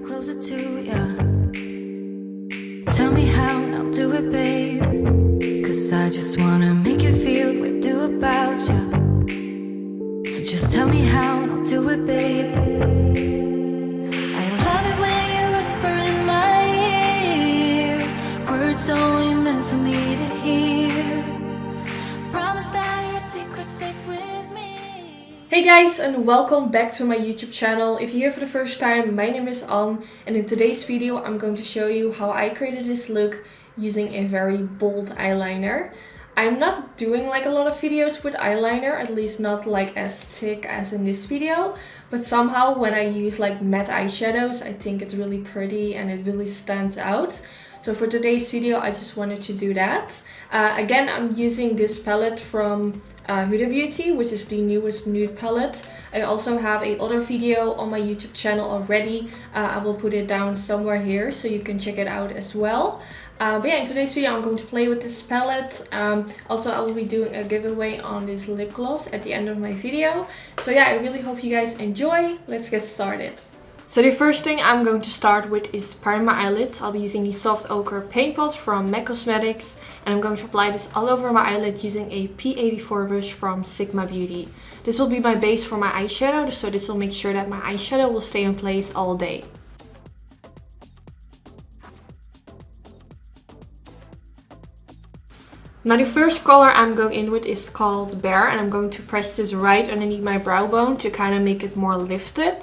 it closer to ya. Tell me how and I'll do it, babe. Cause I just wanna make you feel what I do about you. So just tell me how and I'll do it, babe. I love it when you whisper in my ear, words only meant for me to hear. Promise that your secret's safe with me. Hey guys, and welcome back to my YouTube channel. If you're here for the first time, my name is Anne, and in today's video I'm going to show you how I created this look using a very bold eyeliner. I'm not doing like a lot of videos with eyeliner, at least not like as thick as in this video, but somehow when I use like matte eyeshadows, I think it's really pretty and it really stands out. So for today's video, I just wanted to do that. Again, I'm using this palette from Huda Beauty, which is the newest nude palette. I also have a other video on my YouTube channel already. I will put it down somewhere here so you can check it out as well. But yeah, in today's video I'm going to play with this palette. Also, I will be doing a giveaway on this lip gloss at the end of my video. So yeah, I really hope you guys enjoy. Let's get started. So the first thing I'm going to start with is priming my eyelids. I'll be using the Soft Ochre Paint Pot from MAC Cosmetics. And I'm going to apply this all over my eyelid using a P84 brush from Sigma Beauty. This will be my base for my eyeshadow, so this will make sure that my eyeshadow will stay in place all day. Now the first color I'm going in with is called Bear, and I'm going to press this right underneath my brow bone to kind of make it more lifted.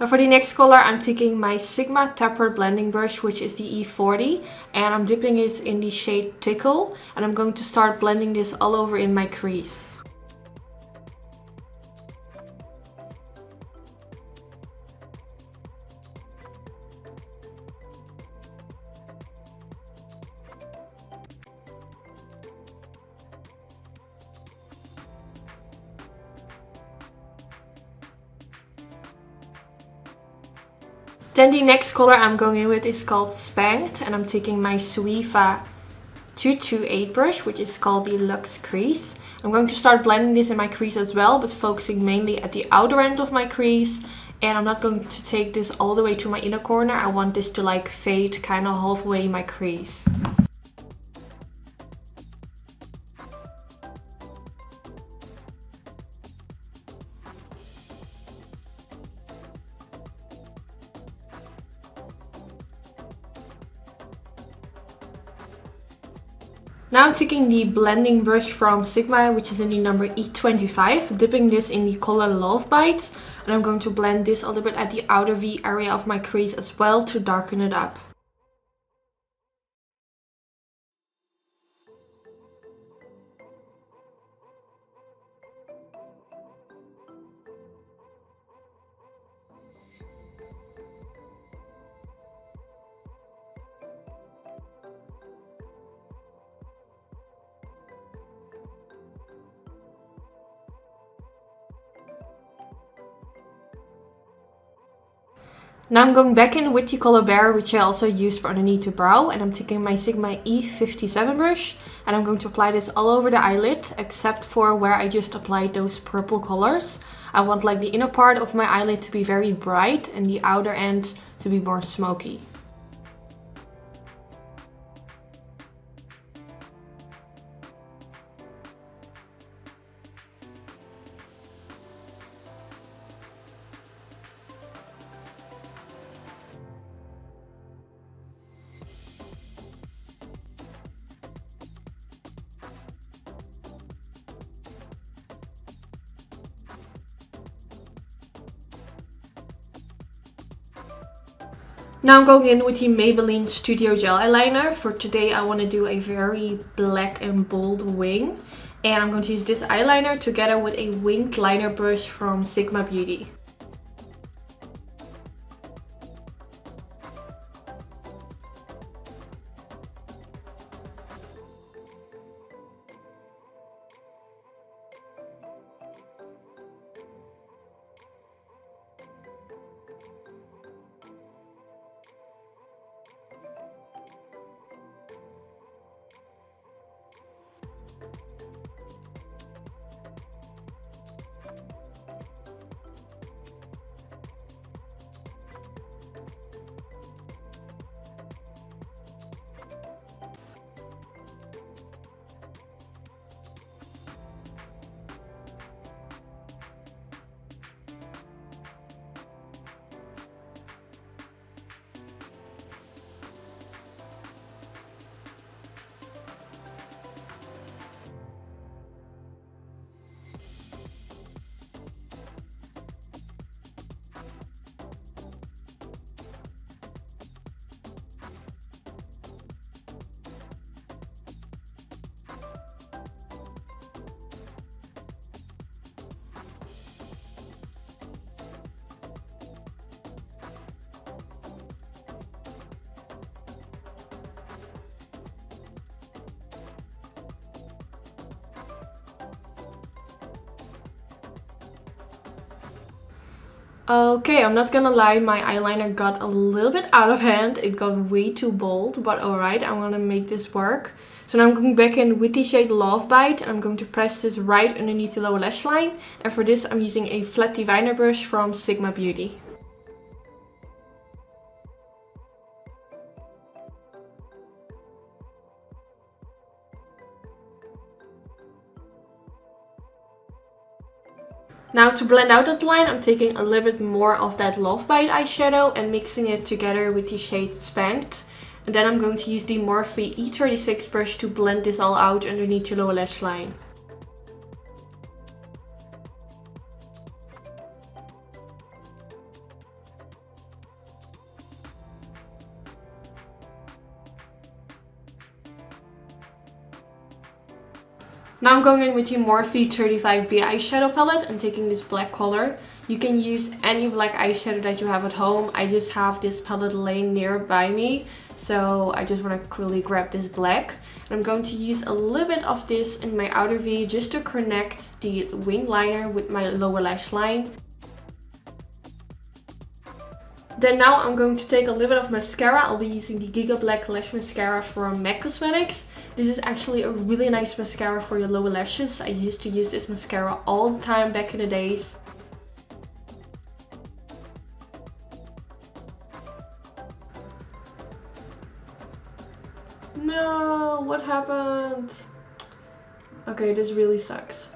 Now for the next color, I'm taking my Sigma Tapered Blending Brush, which is the E40, and I'm dipping it in the shade Tickle, and I'm going to start blending this all over in my crease. Then the next color I'm going in with is called Spanked, and I'm taking my Suiva 228 brush, which is called the Luxe Crease. I'm going to start blending this in my crease as well, but focusing mainly at the outer end of my crease. And I'm not going to take this all the way to my inner corner. I want this to like fade kind of halfway in my crease. Now I'm taking the blending brush from Sigma, which is in the number E25, dipping this in the color Love Bite, and I'm going to blend this a little bit at the outer V area of my crease as well to darken it up. Now I'm going back in with the color Bear, which I also used for underneath the brow, and I'm taking my Sigma E57 brush, and I'm going to apply this all over the eyelid, except for where I just applied those purple colors. I want like the inner part of my eyelid to be very bright and the outer end to be more smoky. Now I'm going in with the Maybelline Studio Gel Eyeliner. For today I want to do a very black and bold wing. And I'm going to use this eyeliner together with a winged liner brush from Sigma Beauty. Okay, I'm not gonna lie, my eyeliner got a little bit out of hand. It got way too bold, but alright, I'm gonna make this work. So now I'm going back in with the shade Love Bite, and I'm going to press this right underneath the lower lash line. And for this, I'm using a flat diviner brush from Sigma Beauty. Now to blend out that line, I'm taking a little bit more of that Love Bite eyeshadow and mixing it together with the shade Spanked. And then I'm going to use the Morphe E36 brush to blend this all out underneath your lower lash line. Now I'm going in with the Morphe 35B eyeshadow palette and taking this black color. You can use any black eyeshadow that you have at home. I just have this palette laying nearby me, so I just want to quickly grab this black. And I'm going to use a little bit of this in my outer V just to connect the wing liner with my lower lash line. Then now I'm going to take a little bit of mascara. I'll be using the Giga Black Lash Mascara from MAC Cosmetics. This is actually a really nice mascara for your lower lashes. I used to use this mascara all the time back in the days. No, what happened? Okay, this really sucks.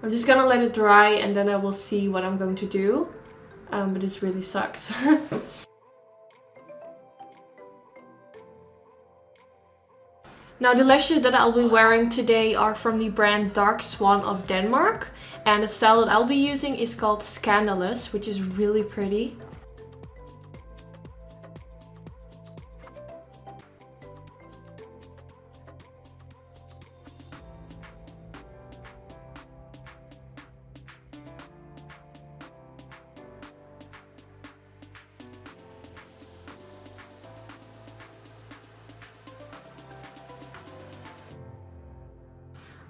I'm just gonna let it dry and then I will see what I'm going to do. But this really sucks. Now the lashes that I'll be wearing today are from the brand Dark Swan of Denmark. And the style that I'll be using is called Scandalous, which is really pretty.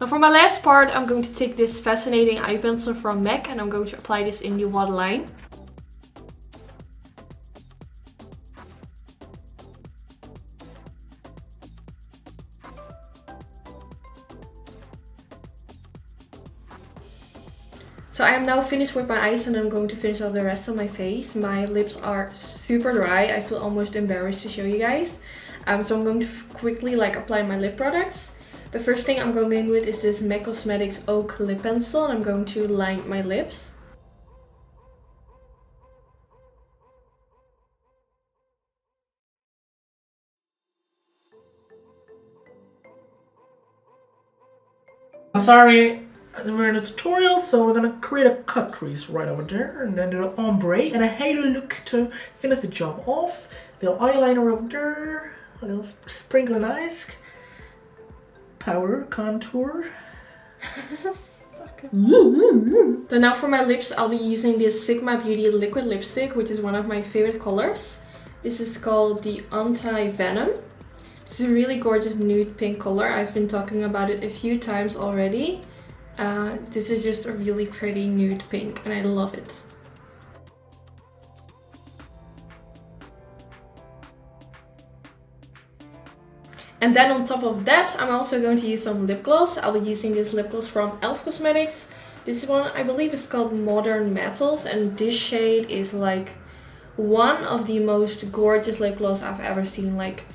Now for my last part, I'm going to take this fascinating eye pencil from MAC and I'm going to apply this in the waterline. So I am now finished with my eyes and I'm going to finish off the rest of my face. My lips are super dry. I feel almost embarrassed to show you guys. So I'm going to quickly apply my lip products. The first thing I'm going in with is this MAC Cosmetics Oak Lippencil, and I'm going to line my lips. I'm sorry, we're in a tutorial, so we're gonna create a cut crease right over there, and then do the ombre and a halo look to finish the job off. Little eyeliner over there, a little sprinkle and ice. Powder contour. So now for my lips, I'll be using this Sigma Beauty liquid lipstick, which is one of my favorite colors. This is called the Venom. It's a really gorgeous nude pink color. I've been talking about it a few times already. This is just a really pretty nude pink and I love it. And then on top of that, I'm also going to use some lip gloss. I'll be using this lip gloss from e.l.f. Cosmetics. This one I believe is called Modern Metals, and this shade is like one of the most gorgeous lip gloss I've ever seen. Like,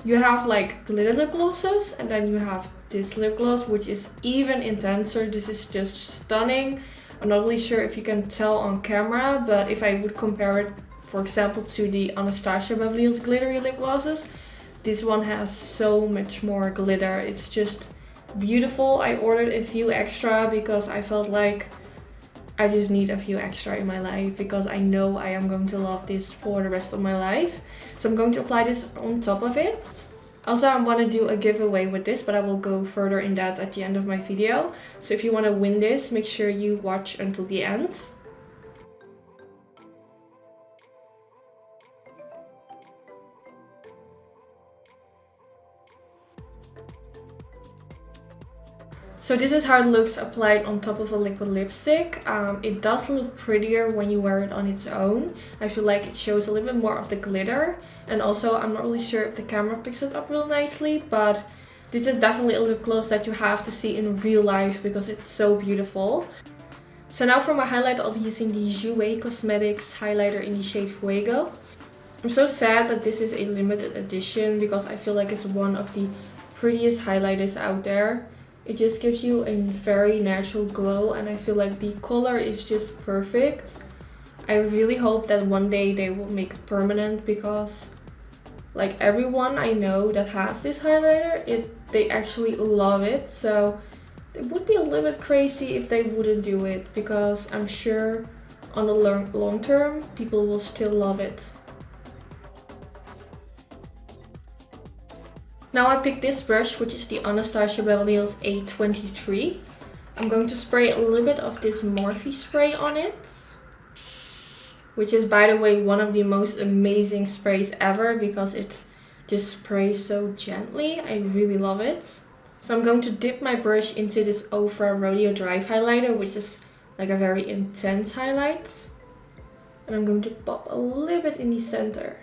you have like glitter lip glosses, and then you have this lip gloss which is even intenser. This is just stunning. I'm not really sure if you can tell on camera, but if I would compare it, for example, to the Anastasia Beverly Hills glittery lip glosses, this one has so much more glitter. It's just beautiful. I ordered a few extra because I felt like I just need a few extra in my life, because I know I am going to love this for the rest of my life. So I'm going to apply this on top of it. Also, I want to do a giveaway with this, but I will go further in that at the end of my video. So if you want to win this, make sure you watch until the end. So this is how it looks applied on top of a liquid lipstick. It does look prettier when you wear it on its own. I feel like it shows a little bit more of the glitter. And also, I'm not really sure if the camera picks it up real nicely, but this is definitely a lip gloss that you have to see in real life because it's so beautiful. So now for my highlight, I'll be using the Jouer Cosmetics highlighter in the shade Fuego. I'm so sad that this is a limited edition because I feel like it's one of the prettiest highlighters out there. It just gives you a very natural glow, and I feel like the color is just perfect. I really hope that one day they will make it permanent, because like everyone I know that has this highlighter, they actually love it. So it would be a little bit crazy if they wouldn't do it, because I'm sure on the long term people will still love it. Now I picked this brush, which is the Anastasia Beverly Hills A23. I'm going to spray a little bit of this Morphe spray on it, which is, by the way, one of the most amazing sprays ever because it just sprays so gently. I really love it. So I'm going to dip my brush into this Ocher Rodeo Drive highlighter, which is like a very intense highlight. And I'm going to pop a little bit in the center.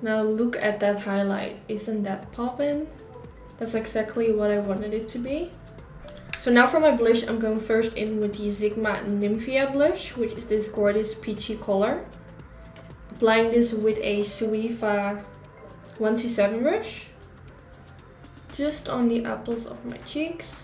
Now look at that highlight, isn't that poppin'? That's exactly what I wanted it to be. So now for my blush, I'm going first in with the Sigma Nymphia blush, which is this gorgeous peachy color. Applying this with a Suifa 127 brush, just on the apples of my cheeks.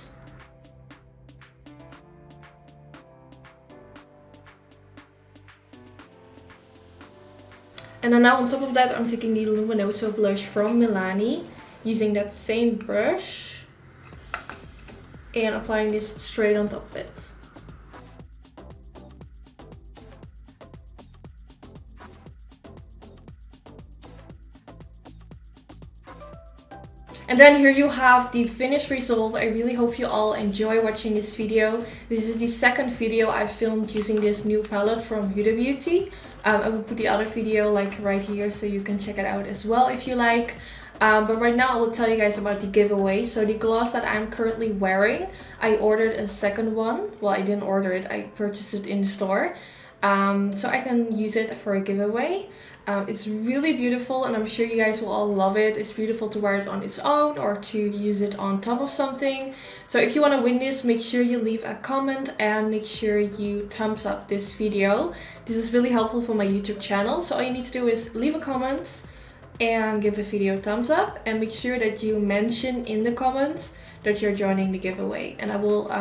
And then now on top of that, I'm taking the Luminoso blush from Milani, using that same brush, and applying this straight on top of it. And then here you have the finished result. I really hope you all enjoy watching this video. This is the second video I've filmed using this new palette from Huda Beauty. I will put the other video like right here so you can check it out as well if you like. But right now I will tell you guys about the giveaway. So the gloss that I'm currently wearing, I ordered a second one. Well, I didn't order it, I purchased it in the store. So I can use it for a giveaway. It's really beautiful and I'm sure you guys will all love it. It's beautiful to wear it on its own or to use it on top of something. So if you want to win this, make sure you leave a comment and make sure you thumbs up this video. This is really helpful for my YouTube channel. So all you need to do is leave a comment and give the video a thumbs up, and make sure that you mention in the comments that you're joining the giveaway. And I will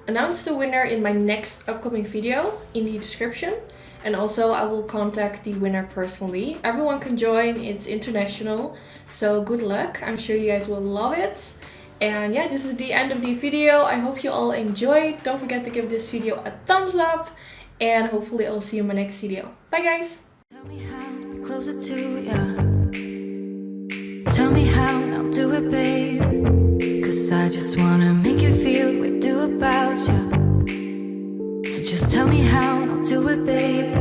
announce the winner in my next upcoming video in the description. And also I will contact the winner personally. Everyone can join, it's international, so good luck. I'm sure you guys will love it. And yeah, this is the end of the video. I hope you all enjoyed. Don't forget to give this video a thumbs up, and hopefully I'll see you in my next video. Bye guys! Tell me how to be closer to ya. Tell me how and I'll do it, babe. Cause I just wanna make you feel what I do about ya. So just tell me how and I'll do it, babe.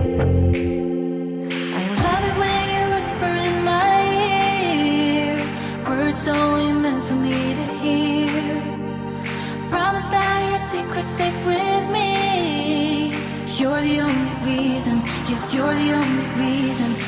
I love it when you whisper in my ear, words only meant for me to hear. Promise that your secret's safe with me. 'cause you're the only reason